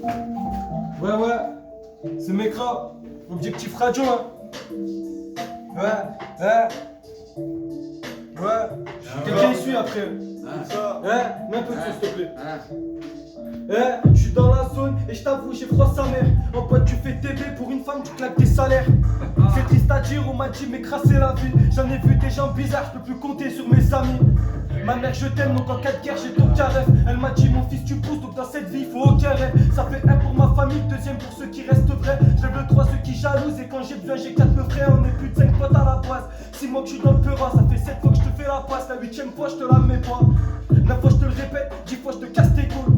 Ouais, ouais, c'est Mekra, objectif radio, hein. Ouais. Quelqu'un y suit après. Mets un peu de son, s'il te plaît. Je suis dans la zone et je t'avoue, j'ai froid sa mère. En pote, tu fais TB pour une femme, tu claques tes salaires. C'est triste à dire, on m'a dit, mais crasser la vie. J'en ai vu des gens bizarres, je peux plus compter sur mes amis. Ma mère, je t'aime, donc en cas de guerre, j'ai ton carré. Elle m'a dit, mon fils, tu pousses, donc dans cette vie, faut aucun rêve. Ça fait un pour ma famille, deuxième pour ceux qui restent vrais. Je lève le 3, ceux qui jalousent, et quand j'ai besoin, j'ai 4 peu frais. On est plus de 5 potes à la base. 6 mois que je suis dans le peura, ça fait 7 fois que je te fais la passe. La 8ème fois, je te la mets pas. 9 fois, je te le répète, 10 fois, je te casse tes couilles.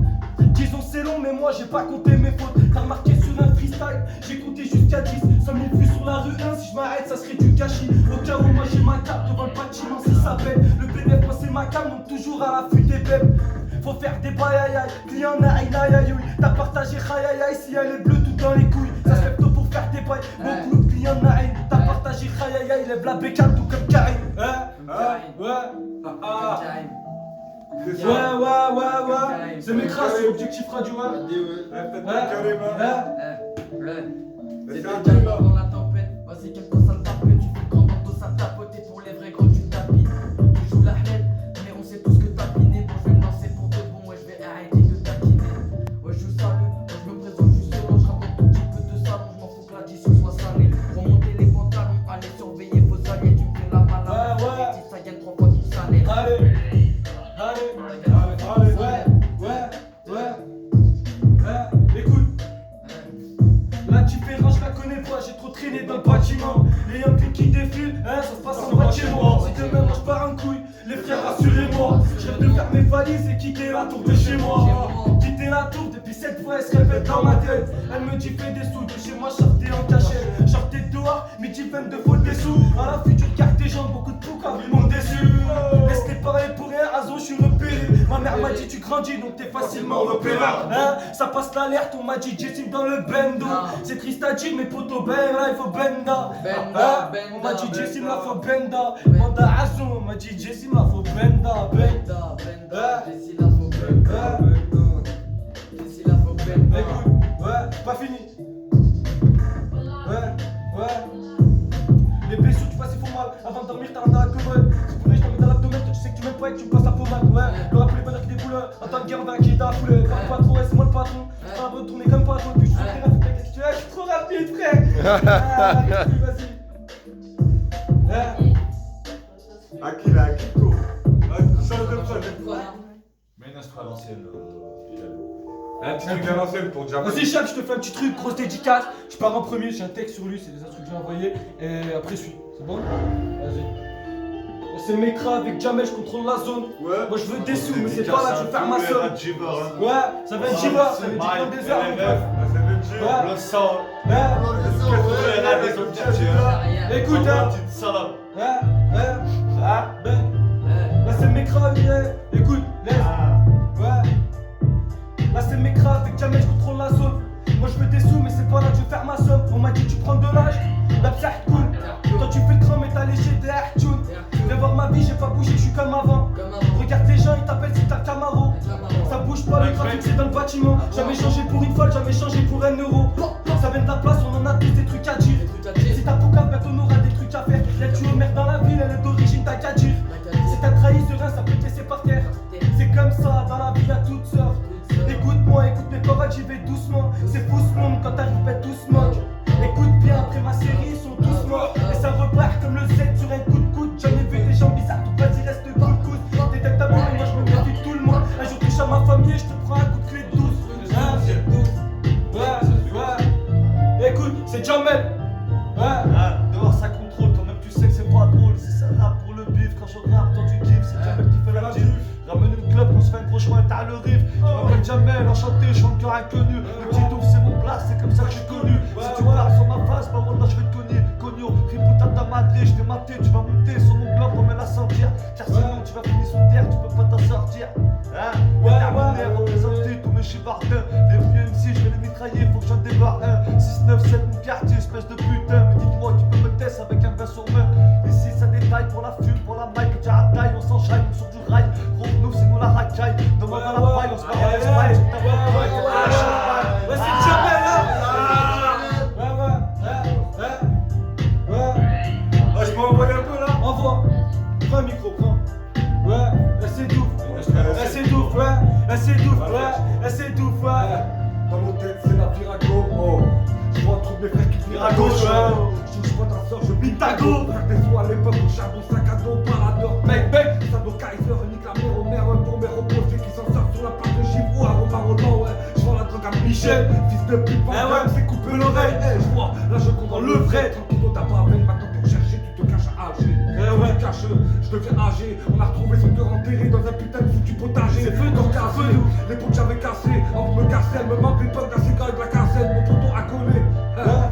Disons c'est long mais moi j'ai pas compté mes fautes. T'as remarqué sur un freestyle, j'ai compté jusqu'à 10. 100 000 vues sur la rue 1, si je m'arrête ça serait du gâchis. Au cas où moi j'ai ma carte devant le bâtiment si ça pète. Le bénéfice moi c'est ma cam donc toujours à l'affût des bêtes. Faut faire des bail aïe aïe, client aïe aïe aïe. T'as partagé aïe aïe aïe si elle est bleue tout dans les couilles. Ça se lève tôt pour faire des bails, beaucoup de clients aïe. T'as partagé aïe aïe aïe, lève la bécane tout comme Karim. Ouais, c'est mes crasses, c'est objectif radio. C'est bien calme dans la tempête. Vas-y, quelqu'un ça le tapette. Tu fais le grand dos, ça tapoter pour les vrais gros, tu tapis. Tu joues la haine, mais on sait tous que t'as piné. Bon, je vais me lancer pour de bon, ouais, je vais arrêter de taquiner. Ouais, je vous salue, ouais, je me présente juste solo. Je raconte tout petit peu de salon, je m'en fous que l'addition soit salée. Remontez les pantalons, allez surveiller vos alliés. Tu me fais la malade, ça gagne 3 fois ton salaire. Écoute, la différence je la connais pas, j'ai trop traîné dans le bâtiment. Les Yankees qui défilent, ça se passe en bas de chez moi. Si demain moi je pars en couille, les frères rassurez-moi. Je rêve de faire mes valises et quitter la tour de chez moi. Quitter la tour depuis 7 fois, elle se répète dans ma tête. Elle me dit fais des sous, de chez moi sortez en cachette. Sortez dehors, midi 22 faut des sous. À la future carte des gens, beaucoup de poucas, ils m'ont déçu. Laisse-les parler pour rien, Azo, je suis repéré. Ma mère m'a dit tu grandis donc t'es facilement repérable. Ça passe l'alerte, on m'a dit Jessim dans le bendo. C'est triste à dire mais poto ben là il faut benda. On m'a dit Jessim là faut benda. Manda Azo, on m'a dit Jessim là faut benda. Jessim là faut benda. Jessim là faut benda. Écoute, pas fini. Les blessures tu passes il faut mal. Avant de dormir t'as un dans la commode. Si pour je t'en mets dans l'abdomen, toi tu sais que tu m'aimes pas et que tu me passes la pommade. Le rap pour les bonheurs qui déboulent. En temps de guerre on verra qui est dans la foule. Parle pas trop, c'est moi le patron. Tu vas retourner comme patron. Puis je suis très rapide, qu'est-ce que tu veux? Je suis trop rapide frère. Akila, Akiko. Change de projet. Mets une instru à l'ancienne, un petit truc à l'ancienne pour Jamal. Vas-y chef, je te fais un petit truc, grosse dédicace. Je pars en premier, j'ai un texte sur lui, c'est des instructions que j'ai envoyées. Et après suis. C'est bon? Vas-y. C'est Mekra avec Jamel, je contrôle la zone. Ouais. Moi je veux des sous, mais c'est pas là, je veux faire ma somme. Ouais, ça va être Jiva, ça va être prendre des heures. Le sang, des objectifs. Écoute, hein. petite salope. Là c'est Mekra, écoute, laisse. Là c'est Mekra avec Jamel, je contrôle la zone. Moi je veux des sous, mais c'est pas là que je veux faire ma somme. On m'a dit tu prends de l'âge, la psa cool. Toi tu fais le cran, mais t'as léger, t'es Artune. Viens voir ma vie, j'ai pas bougé, je suis comme avant. Regarde les gens, ils t'appellent si t'as le Camaro. Ça bouge pas, le trafic c'est dans le bâtiment. Jamais changé pour une folle, jamais changé pour un euro. Ça vient de ta place, on en a tous des trucs à dire. Si t'as Pouka, bientôt on aura des trucs à faire. Y'a tu au maire dans la ville, elle est d'origine, t'as qu'à dire. Si t'as trahi ce rein, ça peut te laisser par terre. C'est comme ça, dans la vie y'a toutes sortes. Écoute-moi, écoute mes paroles, j'y vais doucement. C'est fou ce monde, quand t'arrives, pète tout se moque. Écoute bien, après ma série, ils sont tous morts. Et ça repart comme le Z sur un coup de coude. J'en ai vu des gens bizarres, tout vas-y, reste coup de coude. Détecte ta mort, et moi je me méfie de tout le monde. Un jour touche à ma famille et je te prends un coup de clé de 12. Écoute, c'est Jamel. Dehors ça contrôle, quand même tu sais que c'est pas drôle. Si ça rappe pour le bif, quand je rappe, toi tu kiffes. C'est Jamel qui fait la diff. Ramène une club, on se fait un gros chemin, t'as le riff. Je m'appelle Jamel, enchanté, je chante cœur inconnu. Le petit ouf c'est mon place, c'est comme ça que je suis connu. Si tu parles sur ma face, bah voilà je vais te cogner. Cogno, riputa ta madre, je t'ai maté, tu vas monter sur mon bloc, on met la sortir. Car sinon tu vas finir sous terre, tu peux pas t'en sortir. Terminé, représenter tous mes chibardins. Les vieux MC, je vais les mitrailler, faut que j'en débarre un. 6, 9, 7, mon quartier, espèce de putain. Mais dites-moi, tu peux me tester avec un vin sur main. Ici ça détaille pour la fume, pour la mic, tu as la taille, on s'enchaîne, on sort du rail. Gros nous, c'est nous la racaille. Demande à la paille, on se barre à l'Espagne. s'étouffe, ouais, elle s'étouffe, ouais. Dans mon tête, c'est la Virago. Oh, je vois trop mes frères qui virent à gauche. Je touche pas ta soeur, je bite ta go. Frère des soins à l'époque, au charbon, sac à dos, parador, bang bang. Ça doit Kaiser, nique la mère au maire, pour mes reposés qui s'en sortent sur la place de Givre ou à Romain, ouais. Je vends la drogue à Michel, fils de pute, ouais, c'est couper l'oreille. Je vois, là je compte dans le vrai. Tranquille, t'as pas à peine, maintenant pour chercher, tu te caches à Alger. Ouais, cache, je deviens âgé. On a retrouvé son cœur enterré dans un putain de foutu potager. C'est feu dans cassé, les potes j'avais cassé. Entre me casser, elle me manque les potes assez avec la cassette. Mon poteau a collé,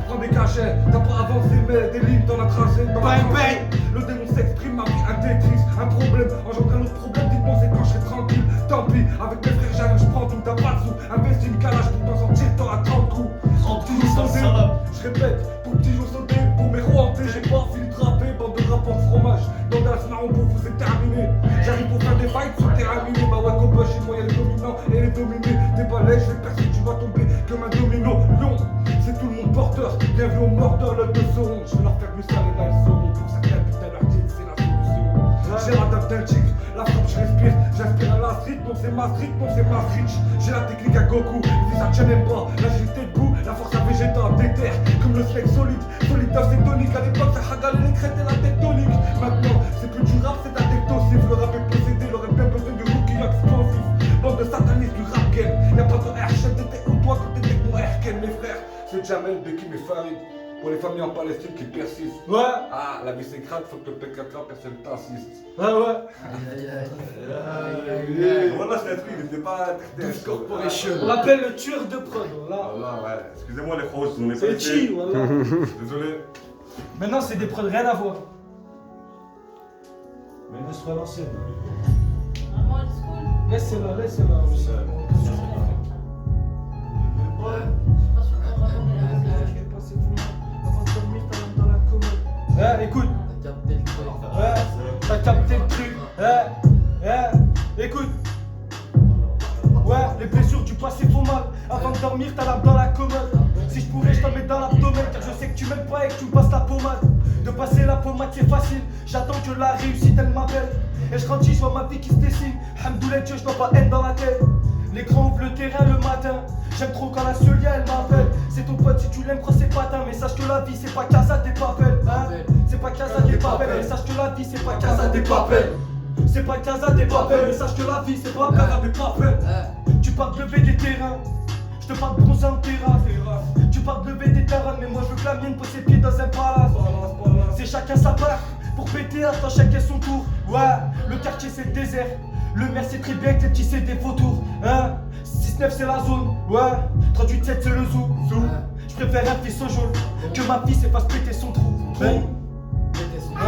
prends des cachets. T'as pas avancé, mais des lignes dans la tracée. Dans la tracée, le démon s'exprime, ma vie un Tetris. Un problème engendre un autre problème. Dites-moi, c'est quand je serai tranquille. Tant pis, avec mes frères, j'arrive, je prends tout. T'as pas de sous, investis une calage pour t'en sortir. T'auras 30 coups. 30 petits jours sautés, je répète, pour petits jours sautés, pour mes roues hantés, j'ai pas fini de rapper, bande de rapport fromage, dans un marron pour vous c'est terminé. J'arrive pour faire des fights sur terrain miné, bah ouais, combat chez moi y'a les dominants et les dominés. T'es pas laid, je vais percer, tu vas tomber comme un domino. Lion, c'est tout le monde porteur, bienvenue au mordeur, l'œil de Sauron. Je vais leur faire plus ça, les gars, ils sauront. Pour certains, putain, leur titre, c'est la solution. J'ai la date d'un tigre, la frappe, je respire, j'inspire à la street, non c'est ma street, non c'est ma street. J'ai la technique à Goku, si ça tient même pas, l'agilité debout, la force à végétal, déterre, comme le steak solide, solidaire c'est tonique, à l'époque ça ragalait les crêtes et la tectonique. Maintenant, c'est plus du rap, c'est un tectosif, le rap est possédé, il aurait bien besoin de rookie explosif. Bande de satanistes du rap game, y'a pas de R-Chef, t'étais ou toi quand t'étais mon R-Ken, mes frères. C'est Jamel, Bekim et Farid. Pour les familles en Palestine qui persistent. Ouais. Ah, la vie c'est crade, faut que le P4 là, personne t'assiste. Ouais, ouais. Voilà, c'est un truc, il était pas Douce Corporation. On l'appelle le tueur de prod, voilà. Voilà, ouais. Excusez-moi les frères, on est C'est chi, voilà. Désolé. Maintenant, c'est des prods, rien à voir. Mais laisse-la l'ancienne. Vraiment old school. Laissez-la, laissez-la. Ouais. Je suis pas sûr qu'on va revenir à Je vais passer tout le monde. Avant de dormir, t'as l'homme dans la commode. Ouais, écoute. T'as capté le truc. Ouais, t'as capté le truc. Écoute. Ouais, les blessures du passé font mal. Avant de dormir, t'as l'âme dans la commode. Si je pouvais, je t'en mets dans l'abdomen. Car je sais que tu m'aimes pas et que tu me passes la pommade. De passer la pommade, c'est facile. J'attends que la réussite, elle m'appelle. Et je grandis, je vois ma vie qui se dessine. Hamdoullah, Dieu, je dois pas être dans la tête. Les grands ouvrent le terrain le matin. J'aime trop quand la Celia elle m'appelle. C'est ton pote si tu l'aimes, crois c'est patin. Mais sache que la vie c'est pas Casa des Papel, hein. C'est pas Casa des Papel. Mais sache que la vie c'est pas Casa des Papel. C'est pas Casa des Papel. Mais sache que la vie c'est pas Casa des Papel. Tu parles de lever des terrains. Je te parle de bronzer en terrasse. Tu parles de lever des terrains. Mais moi je veux que la mienne pose ses pieds dans un palace. C'est chacun sa part. Pour péter, attends chacun son tour. Ouais, le quartier c'est le désert. Le maire sait très bien que les petits c'est des vautours, hein. 6-9 c'est la zone, ouais. 38-7 c'est le zoo. Je préfère un fils au jaune que ma fille s'efface péter son trou. Péter son trou.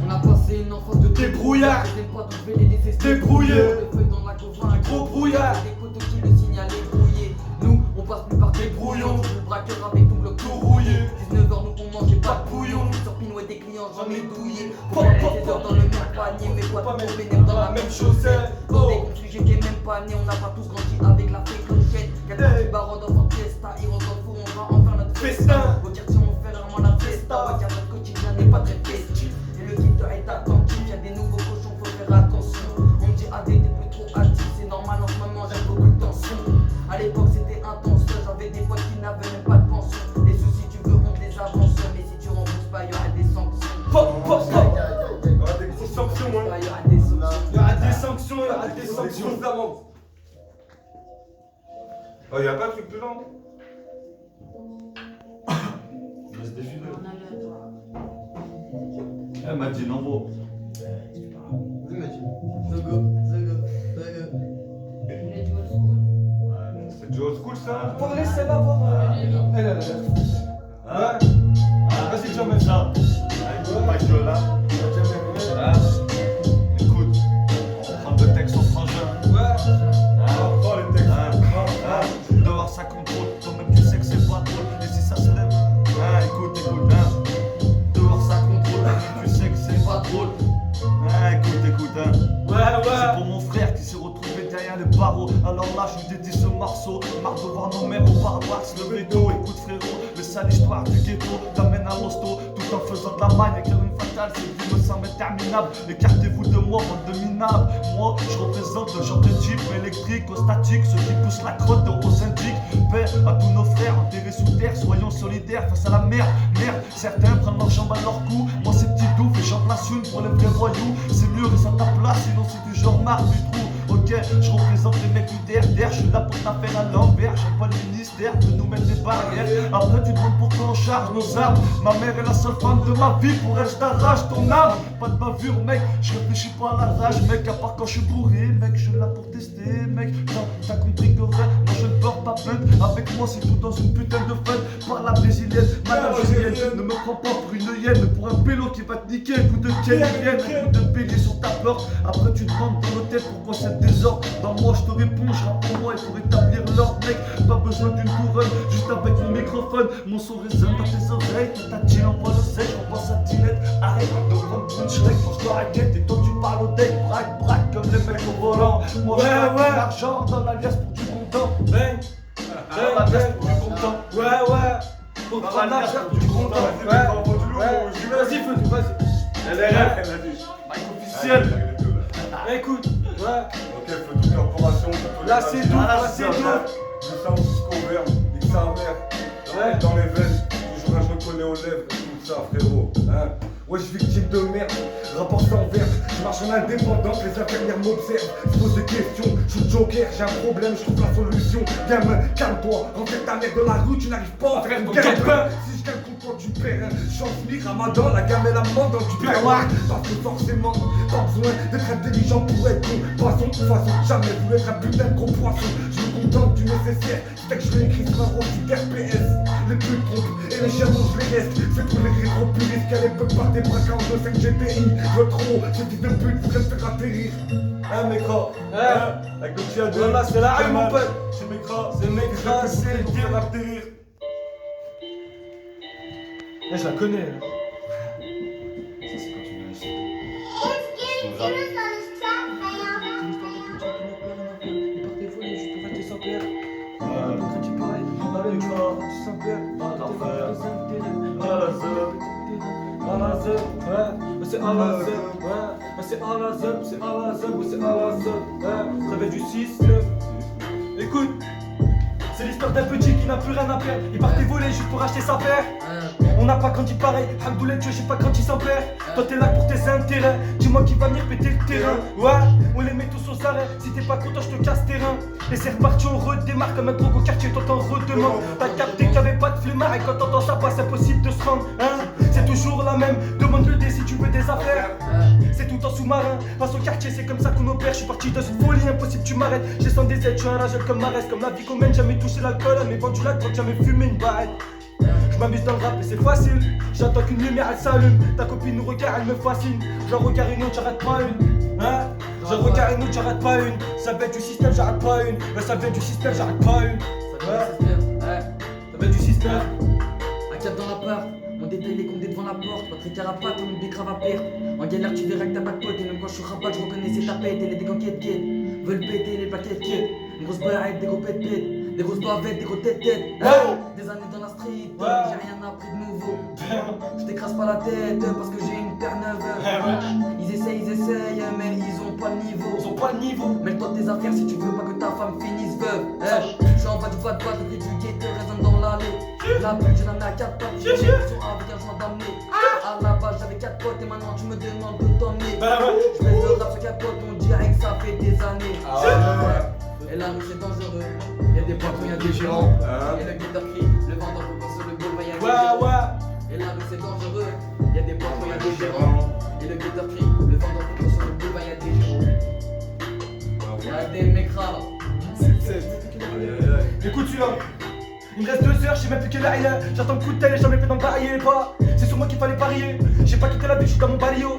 On a passé une enfance de débrouillard. T'aimes pas d'enlever les laisser Débrouillé. Des feuilles dans la couvre, un Gros brouillard. Des couteaux qui le signalent brouillé. Nous, on passe plus par des brouillons. Le braqueur avec ton bloc tout rouillé. 19h, nous on mangeait pas de bouillon. Sur Pinouet des clients, j'en ai douillé. Pour pas mettre des heures dans le même panier. Mais quoi, pas mettre mes dans la même chaussette. Dans des conflits, j'étais même pas né. On n'a pas tous grandi avec la fée clochette. Y'a pas du baron dans notre fiesta. Ils redonnent fou, on va en faire notre festin. Au quartier, on fait vraiment la fiesta. Ouais, car notre quotidien n'est pas très festif. Et le guide est attentif. Y'a des nouveaux cochons, faut faire attention. On me dit AD, t'es plus trop actif. C'est normal en ce moment, j'aime beaucoup de tension. À l'époque, c'était intense. J'avais des potes qui n'avaient même pas de pension. Les soucis, tu veux, on te les avance. Mais si tu rembourses pas, y'aura des sanctions. Il y aura des grosses sanctions, Il hein. y aura des sanctions. Il y aura des sanctions, il y aura des sanctions. Des d'amende. Oh, y a pas de truc plus lent. Laisse défiler. On a le droit. Elle m'a dit non, bon. Les du old school. C'est du old school ça. Pour laisser la voir. Elle a l'air. Ouais. Vas-y, Jamel. Ça. Michael là. Écoute, on prend le texte au frangin. Ouais. Prends les textes. Dehors ça contrôle, toi-même tu sais que c'est pas drôle. Et si ça se lève, écoute, dehors ça contrôle, tu sais que c'est pas drôle. Écoute, c'est pour mon frère qui s'est retrouvé derrière les barreaux. Alors là je lui dédie ce morceau. Marre de voir nos mères au parloir se lever tôt. Écoute frérot, le sale histoire du ghetto t'amène à l'hosto. Tout en faisant de la maille, écrire une fatale, cette vie me semble interminable. Écartez-vous de moi, bande de minables. Moi, je représente le genre de type électrique au statique, ceux qui poussent la crotte aux syndics. Paix à tous nos frères enterrés sous terre, soyons solidaires face à la merde. Merde, certains prennent leurs jambes à leur cou. Moi, c'est petit doux, et j'en place une pour les vrais voyous. C'est mieux, reste à ta place, sinon c'est du genre marre du trou. Ok, je représente les mecs du derrière, je suis là pour taper à l'envers. J'ai pas le ministère de nous mettre des barrières. Après tu demandes pourquoi on charge nos armes. Ma mère est la seule femme de ma vie, pour elle je t'arrache ton âme. Pas de bavure mec, je réfléchis pas à la rage mec. À part quand je suis bourré mec, je suis là pour tester mec. T'as compris que vrai, moi je ne porte pas plainte. Avec moi c'est tout dans une putain de fête. Par la brésilienne, madame Julienne. Ne me prends pas pour une hyène, pour un pélo qui va te niquer. Coup de kélienne, coup de bélier sur ta porte. Après tu demandes dans l'hôtel pourquoi cette désordre. Dans moi je te réponds, je rappe pour moi et pour établir l'ordre mec. Pas besoin d'une couronne, juste avec mon microphone. Mon son résonne dans tes oreilles. Toi t'as dit envoie le sec, j'envoie sa dilette. Arrête de prendre une schreck quand je dois arrêter. Et toi tu parles au deck, braque comme les mecs au volant. Moi je ouais. L'argent dans la liasse pour du bon temps. Bang. Dans la liasse pour du bon temps. Ouais. Pour Dans prendre la l'argent liasse pour du bon temps. Ouais. Vas-y, feu, vas-y. LRF, elle a dit. Mike officiel. Écoute, ouais. Ok, feu de corporation. Là c'est doux, là c'est doux. Du San Francisco Verne, nique sa mère. Ouais. Dans les veines, toujours un je connais aux lèvres, tout ça frérot. Hein. Ouais, je suis victime de merde, rapport sans verbe. Je marche en indépendant, les infirmières m'observent. Je pose des questions, je suis joker, j'ai un problème, je trouve la solution. Gamin, calme-toi, rentre ta mère dans la rue, tu n'arrives pas à faire ton gamin. Si je gagne contre toi, tu perds. Chance mi ramadan, la gamme et la mande du perroir. Parce que forcément, pas besoin d'être intelligent pour être con. Poisson, façon, jamais voulu être un putain de gros poisson. Je me contente du nécessaire, c'est que je vais écrire sur un rôle du RPS. Les putes trompes et les chiens je les reste. C'est pour les rétro puristes qu'à l'époque par des braquants de 5 GTI. Le trop, ce type de pute voudrait me faire atterrir. Hein, Mekra? Hein? Avec le petit à deux. Là c'est la rue mon pote. C'est Mekra. C'est Mekra, c'est le faire atterrir. Je la connais. Ça, c'est quand tu viens ici. C'est réveil du 6-9. Écoute, c'est l'histoire d'un petit qui n'a plus rien à perdre. Il partait voler juste pour acheter sa paire. On n'a pas grandi pareil, Hamdoullah Dieu, j'ai pas grandi sans père. Toi t'es là pour tes intérêts, dis-moi qui va venir péter le terrain. Ouais, on les met tous aux arrêts, si t'es pas content je te casse tes reins. Et c'est reparti, on redémarre comme un gros quartier, toi t'en redemande. T'as capté qu'il y avait pas de flemmard et quand t'entends ça passe impossible de se rendre. Hein, c'est toujours la même, demande le dé si tu veux des affaires. C'est tout en sous-marin, passe au quartier, c'est comme ça qu'on opère. Je suis parti dans une folie, impossible tu m'arrêtes. J'ai sans des aides, je suis un rageux comme Marès. Comme la vie qu'on mène, jamais touché l'alcool, mais vendu la drogue, jamais fumé une barrette. Je m'amuse dans le rap et c'est facile. J'attends qu'une lumière elle s'allume. Ta copine nous regarde, elle me fascine. J'en regarde une autre, j'arrête pas une. Hein? J'en regarde une autre, j'arrête pas une. Ça vient du système, j'arrête pas une. Ça vient du système, j'arrête pas une. Ça vient du système. Un cap dans l'appart, on détaille les comptes devant la porte. Pas très carapate, on des cravates à perte. En galère, tu verras que t'as pas de pote. Et même quand je suis rabat, je reconnaissais ta pète. Et les dégoûts quête veulent péter les paquets de quête. Une grosse barrette, des gros pète. Des grosses bavettes, des gros tête-tête. Des années dans la street, j'ai rien appris de nouveau. Je t'écrase pas la tête parce que j'ai une terre neuve. Ils essayent, mais ils ont pas le niveau. Ils ont pas le niveau. Mêle-toi de tes affaires si tu veux pas que ta femme finisse veuve. Je suis en bas du bas de le du guetteur résonne dans l'allée. La pute, je la mets à 4 pattes. J'ai l'impression avec un joint d'amener. À la base, j'avais 4 potes et maintenant tu me demandes de t'emmener. Je mets le rap sur 4 potes, on dirait que ça fait des années. Et là, c'est dangereux. Y'a des patrons, y'a des gérants. Et le guetteur crie, le vendeur pour sur le boulevard, y'a des gérants. Et là, c'est dangereux. Y'a des patrons, y'a des gérants. Et le guetteur crie, le vendeur pour sur le boulevard, y'a des gérants. Y'a des mécras. Écoute celui-là. Il me reste 2 heures, je sais même plus quelle heure il est. J'attends le coup de télé, j'en ai plus dans le barillet pas. C'est sur moi qu'il fallait parier. J'ai pas quitté la ville, je suis dans mon barrio.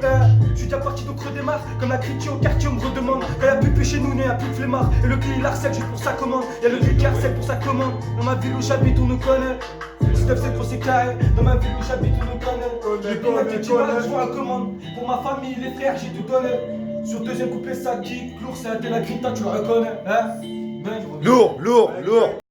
Je suis déjà parti donc redémarre. Comme la critique au quartier, on me redemande. Quand y'a plus de chez nous, il n'y a plus de flemmard. Et le client il harcèle juste pour sa commande. Y'a le client qui harcèle pour sa commande. Dans ma ville où j'habite, on nous connaît. 19 c'est gros, c'est carré. Dans ma ville où j'habite, on nous connaît. Les pinards qui balles, je vois la commande. Pour ma famille, les frères, j'ai tout donné. Sur deuxième couplet, ça kick. Lourd, c'est un la grinta, tu le reconnais. Hein? Lourd.